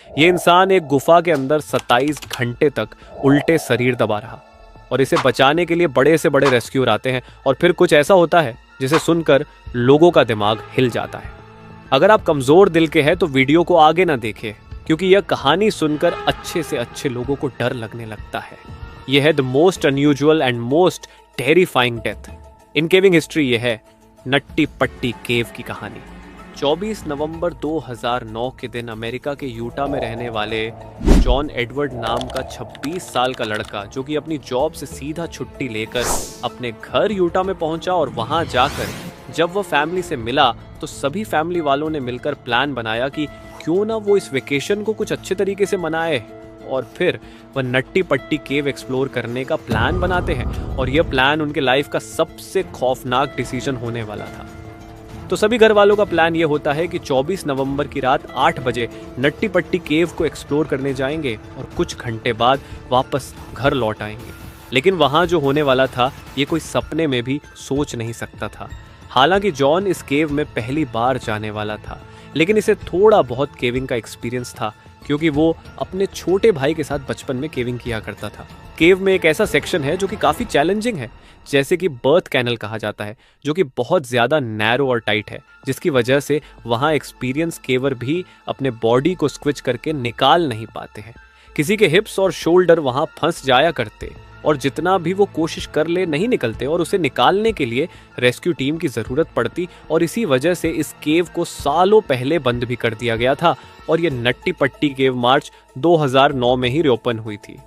ये इंसान एक गुफा के अंदर 27 घंटे तक उल्टे शरीर दबा रहा और इसे बचाने के लिए बड़े से बड़े रेस्क्यूअर आते हैं और फिर कुछ ऐसा होता है जिसे सुनकर लोगों का दिमाग हिल जाता है। अगर आप कमजोर दिल के हैं तो वीडियो को आगे ना देखें, क्योंकि यह कहानी सुनकर अच्छे से अच्छे लोगों को डर लगने लगता है। यह है the most unusual and most terrifying death in caving history. यह है नट्टी पट्टी केव की कहानी। 24 नवंबर 2009 के दिन अमेरिका के यूटा में रहने वाले जॉन एडवर्ड नाम का 26 साल का लड़का, जो कि अपनी जॉब से सीधा छुट्टी लेकर अपने घर यूटा में पहुंचा और वहां जाकर जब वह फैमिली से मिला तो सभी फैमिली वालों ने मिलकर प्लान बनाया कि क्यों ना वो इस वेकेशन को कुछ अच्छे तरीके से मनाए और फिर वह नट्टी पट्टी केव एक्सप्लोर करने का प्लान बनाते हैं। और यह प्लान उनके लाइफ का सबसे खौफनाक डिसीजन होने वाला था। तो सभी घर वालों का प्लान यह होता है कि 24 नवंबर की रात 8 बजे नट्टी पट्टी केव को एक्सप्लोर करने जाएंगे और कुछ घंटे बाद वापस घर लौट आएंगे। लेकिन वहां जो होने वाला था ये कोई सपने में भी सोच नहीं सकता था। हालांकि जॉन इस केव में पहली बार जाने वाला था, लेकिन इसे थोड़ा बहुत केविंग का एक्सपीरियंस था, क्योंकि वो अपने छोटे भाई के साथ बचपन में केविंग किया करता था। केव में एक ऐसा सेक्शन है जो कि काफ़ी चैलेंजिंग है, जैसे कि बर्थ कैनल कहा जाता है, जो कि बहुत ज़्यादा नैरो और टाइट है, जिसकी वजह से वहाँ एक्सपीरियंस केवर भी अपने बॉडी को स्क्विच करके निकाल नहीं पाते हैं। किसी के हिप्स और शोल्डर वहाँ फंस जाया करते और जितना भी वो कोशिश कर ले नहीं निकलते और उसे निकालने के लिए रेस्क्यू टीम की ज़रूरत पड़ती। और इसी वजह से इस केव को सालों पहले बंद भी कर दिया गया था और ये नट्टी पट्टी केव मार्च 2009 में ही रीओपन हुई थी,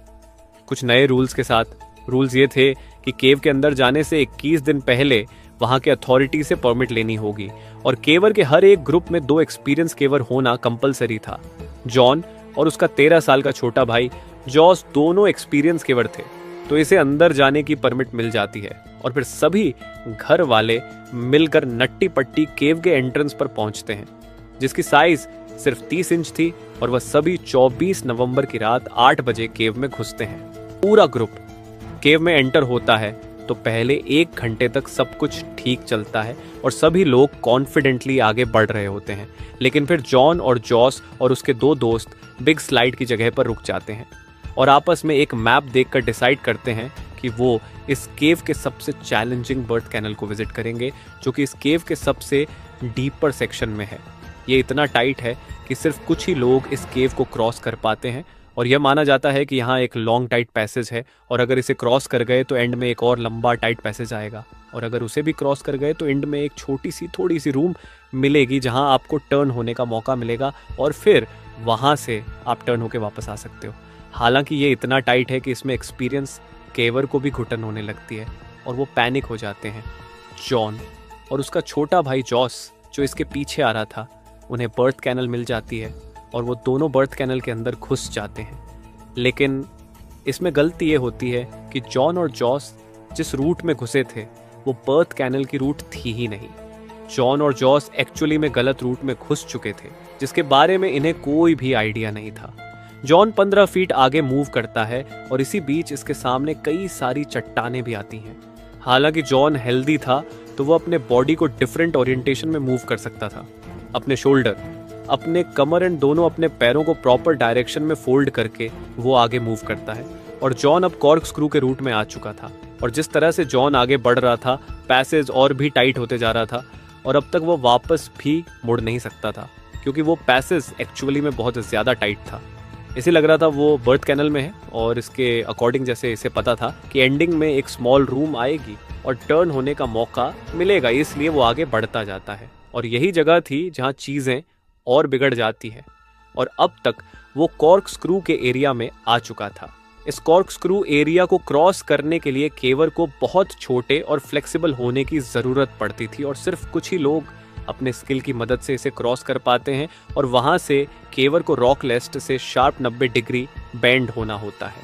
कुछ नए रूल्स के साथ। रूल्स ये थे कि केव के अंदर जाने से 21 दिन पहले वहाँ के अथॉरिटी से परमिट लेनी होगी और केवर के हर एक ग्रुप में 2 एक्सपीरियंस केवर होना कंपलसरी था। जॉन और उसका 13 साल का छोटा भाई जॉस दोनों एक्सपीरियंस केवर थे, तो इसे अंदर जाने की परमिट मिल जाती है और फिर सभी घर वाले मिलकर नट्टी पट्टी केव के एंट्रेंस पर पहुंचते हैं, जिसकी साइज सिर्फ 30 इंच थी और वह सभी 24 नवंबर की रात 8 बजे केव में घुसते हैं। पूरा ग्रुप केव में एंटर होता है तो पहले 1 घंटे तक सब कुछ ठीक चलता है और सभी लोग कॉन्फिडेंटली आगे बढ़ रहे होते हैं। लेकिन फिर जॉन और जॉस और उसके 2 दोस्त बिग स्लाइड की जगह पर रुक जाते हैं और आपस में एक मैप देखकर डिसाइड करते हैं कि वो इस केव के सबसे चैलेंजिंग बर्थ कैनल को विजिट करेंगे, जो कि इस केव के सबसे डीपर सेक्शन में है। ये इतना टाइट है कि सिर्फ कुछ ही लोग इस केव को क्रॉस कर पाते हैं और यह माना जाता है कि यहाँ एक लॉन्ग टाइट पैसेज है और अगर इसे क्रॉस कर गए तो एंड में एक और लंबा टाइट पैसेज आएगा और अगर उसे भी क्रॉस कर गए तो एंड में एक छोटी सी थोड़ी सी रूम मिलेगी जहाँ आपको टर्न होने का मौका मिलेगा और फिर वहाँ से आप टर्न होकर वापस आ सकते हो। हालांकि ये इतना टाइट है कि इसमें एक्सपीरियंस केवर को भी घुटन होने लगती है और वो पैनिक हो जाते हैं। जॉन और उसका छोटा भाई जॉस जो इसके पीछे आ रहा था, उन्हें बर्थ कैनल मिल जाती है और वो दोनों बर्थ कैनल के अंदर घुस जाते हैं। लेकिन इसमें गलती ये होती है कि जॉन और जॉस जिस रूट में घुसे थे वो बर्थ कैनल की रूट थी ही नहीं। जॉन और जॉस एक्चुअली में गलत रूट में घुस चुके थे, जिसके बारे में इन्हें कोई भी आइडिया नहीं था। जॉन 15 फीट आगे मूव करता है और इसी बीच इसके सामने कई सारी चट्टानें भी आती हैं। हालांकि जॉन हेल्दी था तो वो अपने बॉडी को डिफरेंट ओरिएंटेशन में मूव कर सकता था। अपने शोल्डर, अपने कमर एंड दोनों अपने पैरों को प्रॉपर डायरेक्शन में फोल्ड करके वो आगे मूव करता है और जॉन अब कॉर्क स्क्रू के रूट में आ चुका था और जिस तरह से जॉन आगे बढ़ रहा था पैसेज और भी टाइट होते जा रहा था और अब तक वो वापस भी मुड़ नहीं सकता था, क्योंकि वो पैसेज एक्चुअली में बहुत ज़्यादा टाइट था। इसे लग रहा था वो बर्थ कैनल में है और इसके अकॉर्डिंग जैसे इसे पता था कि एंडिंग में एक स्मॉल रूम आएगी और टर्न होने का मौका मिलेगा, इसलिए वो आगे बढ़ता जाता है। और यही जगह थी जहाँ चीज़ें और बिगड़ जाती है और अब तक वो कॉर्क स्क्रू के एरिया में आ चुका था। इस कॉर्क स्क्रू एरिया को क्रॉस करने के लिए केवर को बहुत छोटे और फ्लेक्सिबल होने की ज़रूरत पड़ती थी और सिर्फ कुछ ही लोग अपने स्किल की मदद से इसे क्रॉस कर पाते हैं और वहाँ से केवर को रॉक लेस्ट से शार्प 90 डिग्री बेंड होना होता है।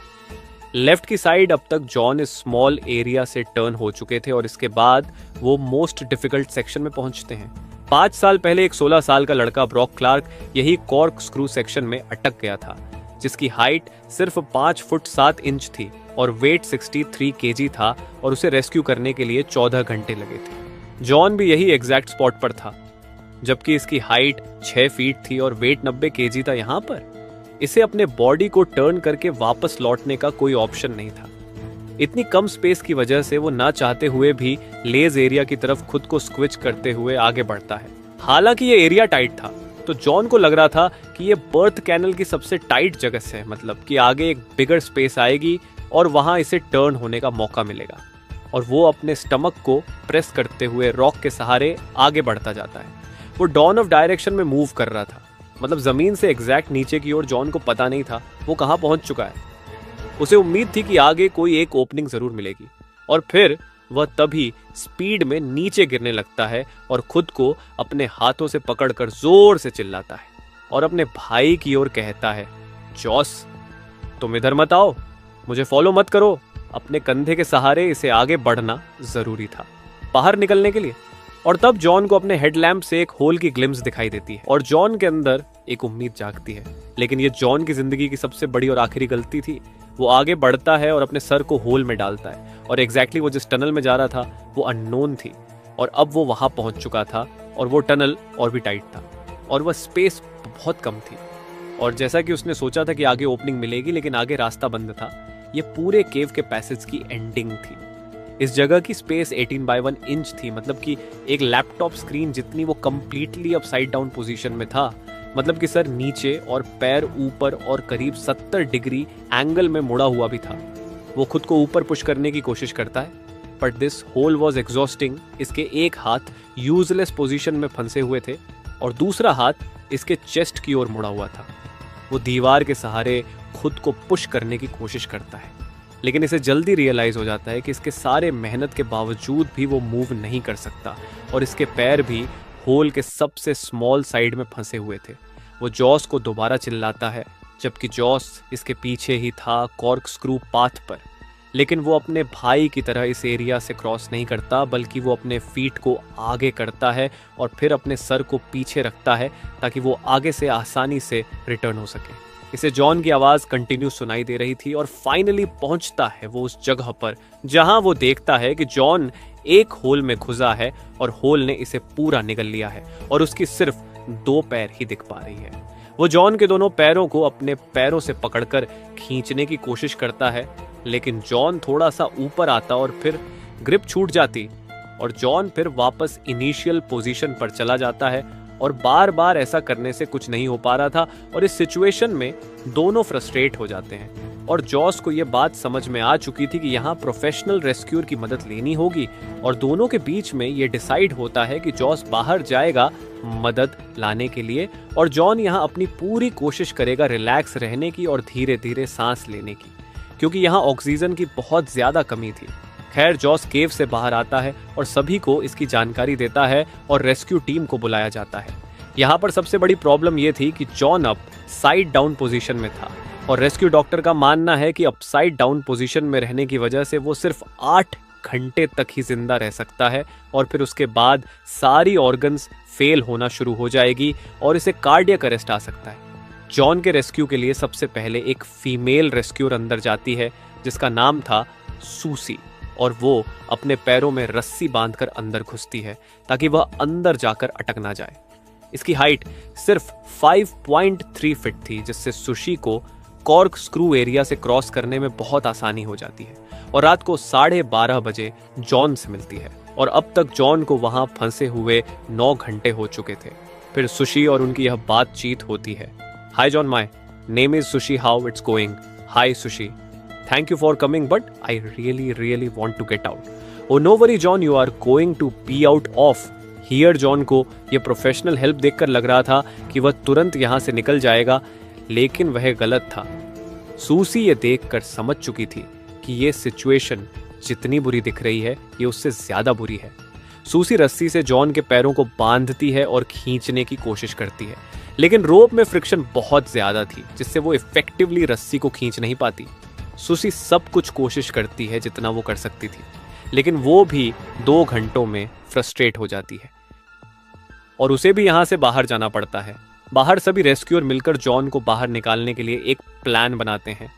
लेफ्ट की साइड अब तक जॉन इस स्मॉल एरिया से टर्न हो चुके थे और इसके बाद वो मोस्ट डिफिकल्ट सेक्शन में पहुंचते हैं। 5 साल पहले एक 16 साल का लड़का ब्रॉक क्लार्क यही कॉर्क स्क्रू सेक्शन में अटक गया था, जिसकी हाइट सिर्फ 5 फुट 7 इंच थी और वेट 63 केजी था और उसे रेस्क्यू करने के लिए 14 घंटे लगे थे। जॉन भी यही एग्जैक्ट स्पॉट पर था, जबकि इसकी हाइट 6 फीट थी और वेट 90 केजी था यहाँ पर। इसे अपने बॉडी को टर्न करके वापस लौटने का कोई ऑप्शन नहीं था। इतनी कम स्पेस की वजह से वो ना चाहते हुए भी लेज एरिया की तरफ खुद को स्क्विच करते हुए आगे बढ़ता है। हालांकि ये एरिया टाइट था, तो जॉन को लग रहा था कि ये बर्थ कैनल की सबसे टाइट जगह से है, मतलब कि आगे एक बिगर स्पेस आएगी और वहां इसे टर्न होने का मौका मिलेगा। और वो अपने स्टमक को प्रेस करते हुए रॉक के सहारे आगे बढ़ता जाता है। वो डॉन ऑफ डायरेक्शन में मूव कर रहा था, मतलब जमीन से एग्जैक्ट नीचे की ओर। जॉन को पता नहीं था वो कहां पहुंच चुका है। उसे उम्मीद थी कि आगे कोई एक ओपनिंग जरूर मिलेगी, और फिर वह तभी स्पीड में नीचे गिरने लगता है और खुद को अपने हाथों से पकड़कर जोर से चिल्लाता है और अपने भाई की ओर कहता है, जॉस तुम इधर मत आओ, मुझे फॉलो मत करो। अपने कंधे के सहारे इसे आगे बढ़ना जरूरी था बाहर निकलने के लिए। और तब जॉन को अपने हेडलैम्प से एक होल की ग्लिम्स दिखाई देती है और जॉन के अंदर एक उम्मीद जागती है। लेकिन ये जॉन की जिंदगी की सबसे बड़ी और आखिरी गलती थी। वो आगे बढ़ता है और अपने सर को होल में डालता है, और एग्जैक्टली वो जिस टनल में जा रहा था वो अननोन थी, और अब वो वहां पहुंच चुका था। और वो टनल और भी टाइट था और वह स्पेस बहुत कम थी। और जैसा कि उसने सोचा था कि आगे ओपनिंग मिलेगी, लेकिन आगे रास्ता बंद था। ये पूरे केव के पैसेज की एंडिंग थी। इस जगह की स्पेस 18x1 इंच थी, मतलब कि एक लैपटॉप स्क्रीन जितनी। वो कंप्लीटली अपसाइड डाउन पोजीशन में था, मतलब कि सर नीचे और पैर ऊपर और करीब 70 डिग्री एंगल में मुड़ा हुआ भी था। वो खुद को ऊपर पुश करने की कोशिश करता है, but this whole was exhausting. इसके एक हाथ यूजलेस पोजीशन में फंसे हुए थे और दूसरा हाथ इसके चेस्ट की ओर मुड़ा हुआ था। वो दीवार के सहारे खुद को पुश करने की कोशिश करता है, लेकिन इसे जल्दी रियलाइज हो जाता है कि इसके सारे मेहनत के बावजूद भी वो मूव नहीं कर सकता, और इसके पैर भी होल के सबसे स्मॉल साइड में फंसे हुए थे। वो जॉस को दोबारा चिल्लाता है, जबकि जॉस इसके पीछे ही था कॉर्क स्क्रू पाथ पर। लेकिन वो अपने भाई की तरह इस एरिया से क्रॉस नहीं करता, बल्कि वो अपने फीट को आगे करता है और फिर अपने सर को पीछे रखता है ताकि वो आगे से आसानी से रिटर्न हो सके। इसे जॉन की आवाज कंटिन्यू सुनाई दे रही थी, और फाइनली पहुंचता है वो उस जगह पर जहां वो देखता है कि जॉन एक होल में घुसा है और होल ने इसे पूरा निगल लिया है और उसकी सिर्फ 2 पैर ही दिख पा रही है। वो जॉन के दोनों पैरों को अपने पैरों से पकड़कर खींचने की कोशिश करता है, लेकिन जॉन थोड़ा सा ऊपर आता और फिर ग्रिप छूट जाती और जॉन फिर वापस इनिशियल पोजीशन पर चला जाता है। और बार बार ऐसा करने से कुछ नहीं हो पा रहा था, और इस सिचुएशन में दोनों फ्रस्ट्रेट हो जाते हैं। और जॉस को यह बात समझ में आ चुकी थी कि यहाँ प्रोफेशनल रेस्क्यूअर की मदद लेनी होगी, और दोनों के बीच में ये डिसाइड होता है कि जॉस बाहर जाएगा मदद लाने के लिए, और जॉन यहाँ अपनी पूरी कोशिश करेगा रिलैक्स रहने की और धीरे धीरे सांस लेने की, क्योंकि यहाँ ऑक्सीजन की बहुत ज्यादा कमी थी। खैर, जॉस केव से बाहर आता है और सभी को इसकी जानकारी देता है और रेस्क्यू टीम को बुलाया जाता है। यहाँ पर सबसे बड़ी प्रॉब्लम यह थी कि जॉन अब साइड डाउन पोजीशन में था, और रेस्क्यू डॉक्टर का मानना है कि अपसाइड डाउन पोजीशन में रहने की वजह से वो सिर्फ 8 घंटे तक ही जिंदा रह सकता है, और फिर उसके बाद सारी ऑर्गन्स फेल होना शुरू हो जाएगी और इसे कार्डियक अरेस्ट आ सकता है। जॉन के रेस्क्यू के लिए सबसे पहले एक फीमेल रेस्क्यूअर अंदर जाती है जिसका नाम था सूसी, और वो अपने पैरों में रस्सी बांधकर अंदर घुसती है ताकि वह अंदर जाकर अटक ना जाए। इसकी हाइट सिर्फ 5.3 फीट थी, जिससे सुशी को कॉर्क स्क्रू एरिया से क्रॉस करने में बहुत आसानी हो जाती है, और रात को 12:30 बजे जॉन से मिलती है। और अब तक जॉन को वहां फंसे हुए 9 घंटे हो चुके थे। फिर सुशी और उनकी यह बातचीत होती है। Hi John, my name is Sushi, how it's going? Hi Sushi, thank you for coming, but I really want to get out. Oh no worry John, you are going to be out of here. John को ये professional help देखकर लग रहा था कि वह तुरंत यहाँ से निकल जाएगा, लेकिन वह गलत था। सूसी ये देखकर समझ चुकी थी कि ये सिचुएशन जितनी बुरी दिख रही है ये उससे ज्यादा बुरी है। सूसी रस्सी से जॉन के पैरों को बांधती है और खींचने की कोशिश करती है, लेकिन रोप में फ्रिक्शन बहुत ज्यादा थी जिससे वो इफेक्टिवली रस्सी को खींच नहीं पाती। सुसी सब कुछ कोशिश करती है जितना वो कर सकती थी, लेकिन वो भी 2 घंटों में फ्रस्ट्रेट हो जाती है और उसे भी यहां से बाहर जाना पड़ता है। बाहर सभी रेस्क्यूअर मिलकर जॉन को बाहर निकालने के लिए एक प्लान बनाते हैं।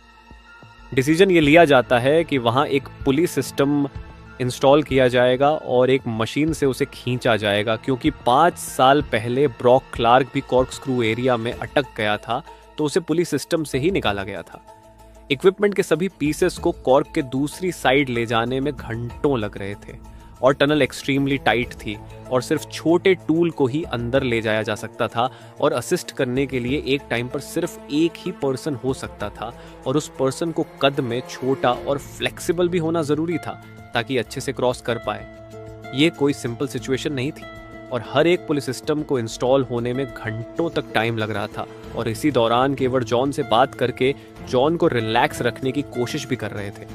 डिसीजन ये लिया जाता है कि वहां एक पुलिस सिस्टम इंस्टॉल किया जाएगा और एक मशीन से उसे खींचा जाएगा, क्योंकि 5 साल पहले ब्रॉक क्लार्क भी कॉर्क स्क्रू एरिया में अटक गया था तो उसे पुलिस सिस्टम से ही निकाला गया था। इक्विपमेंट के सभी पीसेस को कॉर्क के दूसरी साइड ले जाने में घंटों लग रहे थे और टनल एक्सट्रीमली टाइट थी और सिर्फ छोटे टूल को ही अंदर ले जाया जा सकता था और असिस्ट करने के लिए एक टाइम पर सिर्फ एक ही पर्सन हो सकता था और उस पर्सन को कद में छोटा और फ्लेक्सिबल भी होना ज़रूरी था ताकि अच्छे से क्रॉस कर पाए। ये कोई सिंपल सिचुएशन नहीं थी और हर एक पुलिस सिस्टम को इंस्टॉल होने में घंटों तक टाइम लग रहा था और इसी दौरान केवल जॉन से बात करके जॉन को रिलैक्स रखने की कोशिश भी कर रहे थे।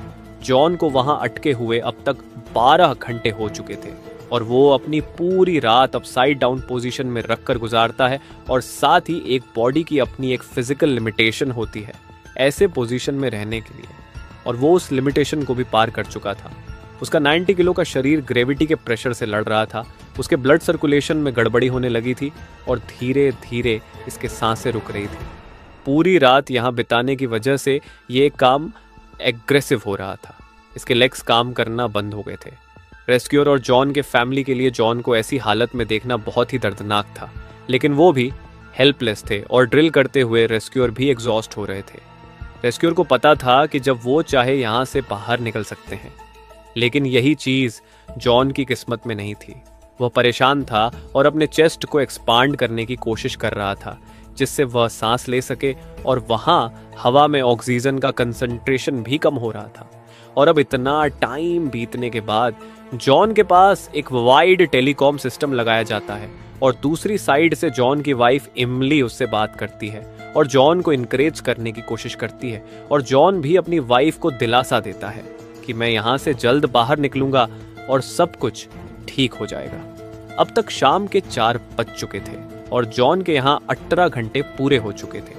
जॉन को वहां अटके हुए अब तक 12 घंटे हो चुके थे और वो अपनी पूरी रात अपसाइड डाउन पोजीशन में रखकर गुजारता है और साथ ही एक बॉडी की अपनी एक फिजिकल लिमिटेशन होती है ऐसे पोजीशन में रहने के लिए और वो उस लिमिटेशन को भी पार कर चुका था। उसका 90 किलो का शरीर ग्रेविटी के प्रेशर से लड़ रहा था, उसके ब्लड सर्कुलेशन में गड़बड़ी होने लगी थी और धीरे धीरे इसके सांसें रुक रही थी। पूरी रात यहाँ बिताने की वजह से ये काम एग्रेसिव हो रहा था। इसके लेग्स काम करना बंद हो गए थे। रेस्क्यूअर और जॉन के फैमिली के लिए जॉन को ऐसी हालत में देखना बहुत ही दर्दनाक था, लेकिन वो भी हेल्पलेस थे और ड्रिल करते हुए रेस्क्यूअर भी एग्जॉस्ट हो रहे थे। रेस्क्यूअर को पता था कि जब वो चाहे यहाँ से बाहर निकल सकते हैं, लेकिन यही चीज़ जॉन की किस्मत में नहीं थी। वह परेशान था और अपने चेस्ट को एक्सपांड करने की कोशिश कर रहा था जिससे वह सांस ले सके और वहाँ हवा में ऑक्सीजन का कंसंट्रेशन भी कम हो रहा था। और अब इतना टाइम बीतने के बाद जॉन के पास एक वाइड टेलीकॉम सिस्टम लगाया जाता है और दूसरी साइड से जॉन की वाइफ इमली उससे बात करती है और जॉन को इनकरेज करने की कोशिश करती है और जॉन भी अपनी वाइफ को दिलासा देता है कि मैं यहाँ से जल्द बाहर निकलूंगा और सब कुछ ठीक हो जाएगा। अब तक शाम के 4 बज चुके थे और जॉन के यहाँ 18 घंटे पूरे हो चुके थे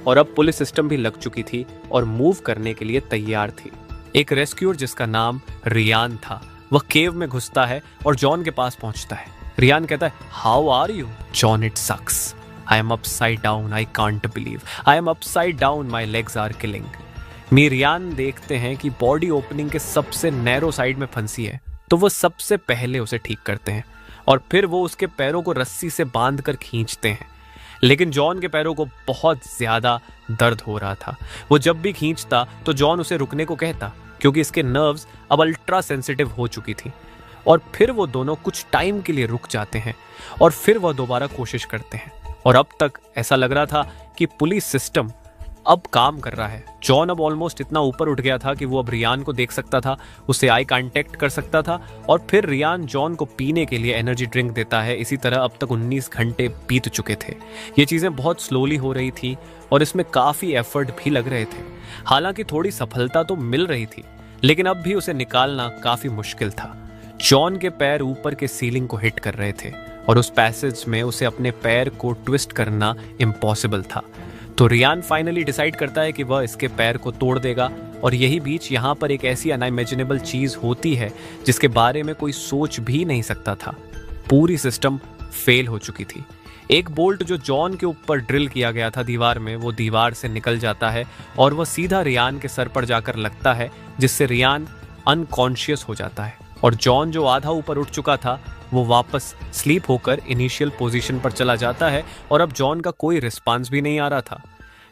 और अब पुलिस सिस्टम भी लग चुकी थी और मूव करने के लिए तैयार थी। एक रेस्क्यूअर जिसका नाम रियान था, वह केव में घुसता है और जॉन के पास पहुंचता है। रियान कहता है, how are you? John, it sucks. I am upside down, I can't believe. I am upside down, my legs are killing. Ryan देखते हैं कि बॉडी ओपनिंग के सबसे नैरो साइड में फंसी है, तो वो सबसे पहले उसे ठीक करते हैं और फिर वो उसके पैरों को रस्सी से बांध कर खींचते हैं। लेकिन जॉन के पैरों को बहुत ज्यादा दर्द हो रहा था। वो जब भी खींचता तो जॉन उसे रुकने को कहता क्योंकि इसके नर्व्स अब अल्ट्रा सेंसिटिव हो चुकी थी। और फिर वो दोनों कुछ टाइम के लिए रुक जाते हैं और फिर वह दोबारा कोशिश करते हैं और अब तक ऐसा लग रहा था कि पुलिस सिस्टम अब काम कर रहा है। जॉन अब ऑलमोस्ट इतना ऊपर उठ गया था कि वो अब रियान को देख सकता था, उससे आई कांटेक्ट कर सकता था और फिर रियान जॉन को पीने के लिए एनर्जी ड्रिंक देता है। इसी तरह अब तक 19 घंटे बीत चुके थे। ये चीज़ें बहुत स्लोली हो रही थी और इसमें काफ़ी एफर्ट भी लग रहे थे। हालांकि थोड़ी सफलता तो मिल रही थी, लेकिन अब भी उसे निकालना काफ़ी मुश्किल था। जॉन के पैर ऊपर के सीलिंग को हिट कर रहे थे और उस पैसेज में उसे अपने पैर को ट्विस्ट करना इम्पॉसिबल था। तो रियान फाइनली डिसाइड करता है कि वह इसके पैर को तोड़ देगा और यही बीच यहाँ पर एक ऐसी अनइमेजिनेबल चीज़ होती है जिसके बारे में कोई सोच भी नहीं सकता था। पूरी सिस्टम फेल हो चुकी थी। एक बोल्ट जो जॉन के ऊपर ड्रिल किया गया था दीवार में, वो दीवार से निकल जाता है और वह सीधा रियान के सर पर जाकर लगता है, जिससे रियान अनकॉन्शियस हो जाता है और जॉन जो आधा ऊपर उठ चुका था वो वापस स्लीप होकर इनिशियल पोजीशन पर चला जाता है और अब जॉन का कोई रिस्पांस भी नहीं आ रहा था।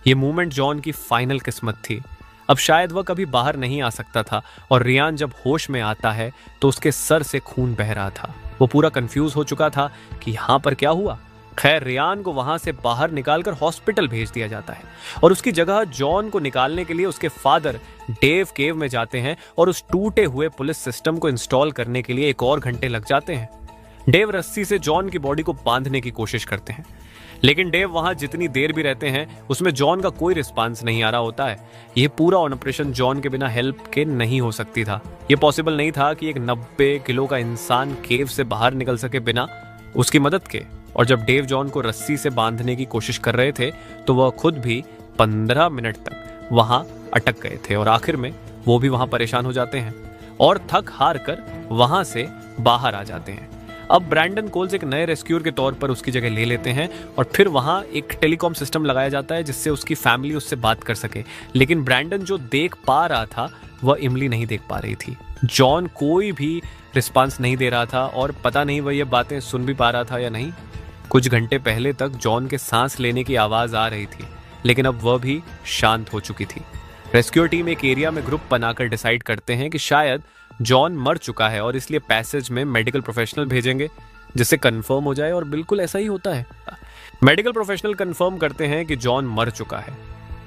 ये मूवमेंट जॉन की फाइनल किस्मत थी। अब शायद वह कभी बाहर नहीं आ सकता था और रियान जब होश में आता है तो उसके सर से खून बह रहा था। वो पूरा कंफ्यूज हो चुका था कि यहाँ पर क्या हुआ। खैर, रियान को वहां से बाहर निकालकर हॉस्पिटल भेज दिया जाता है और उसकी जगह जॉन को निकालने के लिए उसके फादर डेव केव में जाते हैं और उस टूटे हुए पुलिस सिस्टम को इंस्टॉल करने के लिए 1 और घंटे लग जाते हैं। डेव रस्सी से जॉन की बॉडी को बांधने की कोशिश करते हैं, लेकिन डेव वहां जितनी देर भी रहते हैं उसमें जॉन का कोई रिस्पांस नहीं आ रहा होता है। यह पूरा ऑपरेशन जॉन के बिना हेल्प के नहीं हो सकती था। यह पॉसिबल नहीं था कि एक 90 किलो का इंसान केव से बाहर निकल सके बिना उसकी मदद के। और जब डेव जॉन को रस्सी से बांधने की कोशिश कर रहे थे तो वह खुद भी 15 मिनट तक वहां अटक गए थे और आखिर में वो भी वहां परेशान हो जाते हैं और थक हार कर वहां से बाहर आ जाते हैं। अब ब्रैंडन कोल्स एक नए रेस्क्यूअर के तौर पर उसकी जगह ले लेते हैं और फिर वहां एक टेलीकॉम सिस्टम लगाया जाता है जिससे उसकी फैमिली उससे बात कर सके। लेकिन ब्रैंडन जो देख पा रहा था वह इमली नहीं देख पा रही थी। जॉन कोई भी रिस्पांस नहीं दे रहा था और पता नहीं वह ये बातें सुन भी पा रहा था या नहीं। कुछ घंटे पहले तक जॉन के सांस लेने की आवाज आ रही थी, लेकिन अब वह भी शांत हो चुकी थी। रेस्क्यू टीम एक एरिया में ग्रुप बनाकर डिसाइड करते हैं कि शायद जॉन मर चुका है और इसलिए पैसेज में मेडिकल प्रोफेशनल भेजेंगे जिससे कंफर्म हो जाए, और बिल्कुल ऐसा ही होता है। मेडिकल प्रोफेशनल कंफर्म करते हैं कि जॉन मर चुका है।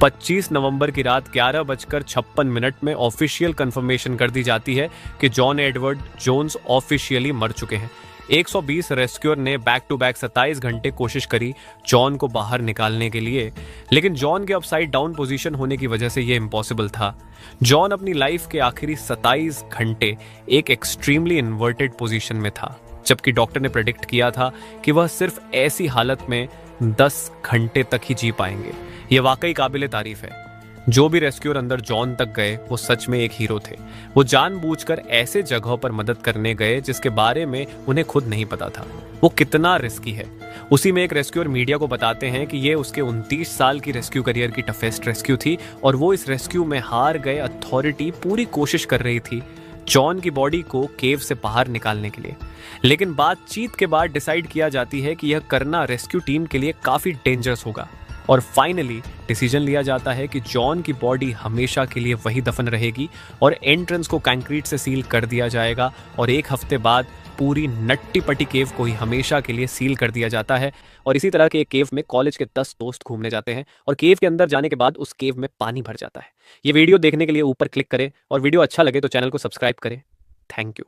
25 नवंबर की रात 11:56 में ऑफिशियल कंफर्मेशन कर दी जाती है कि जॉन एडवर्ड जोन्स ऑफिशियली मर चुके हैं। 120 रेस्क्यूअर ने बैक टू बैक 27 घंटे कोशिश करी जॉन को बाहर निकालने के लिए, लेकिन जॉन के अपसाइड डाउन पोजीशन होने की वजह से यह इम्पॉसिबल था। जॉन अपनी लाइफ के आखिरी 27 घंटे एक एक्सट्रीमली इन्वर्टेड पोजीशन में था, जबकि डॉक्टर ने प्रेडिक्ट किया था कि वह सिर्फ ऐसी हालत में 10 घंटे तक ही जी पाएंगे। यह वाकई काबिले तारीफ है। जो भी रेस्क्यूअर अंदर जॉन तक गए वो सच में एक हीरो थे। वो जानबूझकर ऐसे जगहों पर मदद करने गए जिसके बारे में उन्हें खुद नहीं पता था वो कितना रिस्की है। उसी में एक रेस्क्यूअर मीडिया को बताते हैं कि ये उसके 29 साल की रेस्क्यू करियर की टफेस्ट रेस्क्यू थी और वो इस रेस्क्यू में हार गए अथॉरिटी पूरी कोशिश कर रही थी जॉन की बॉडी को केव से बाहर निकालने के लिए। लेकिन बातचीत के बाद डिसाइड किया जाती है कि यह करना रेस्क्यू टीम के लिए काफी डेंजरस होगा, और फाइनली डिसीजन लिया जाता है कि जॉन की बॉडी हमेशा के लिए वही दफन रहेगी और एंट्रेंस को कंक्रीट से सील कर दिया जाएगा, और एक हफ्ते बाद पूरी नट्टी पट्टी केव को ही हमेशा के लिए सील कर दिया जाता है। और इसी तरह के एक केव में कॉलेज के 10 दोस्त घूमने जाते हैं और केव के अंदर जाने के बाद उस केव में पानी भर जाता है। ये वीडियो देखने के लिए ऊपर क्लिक करें और वीडियो अच्छा लगे तो चैनल को सब्सक्राइब करें। Thank you.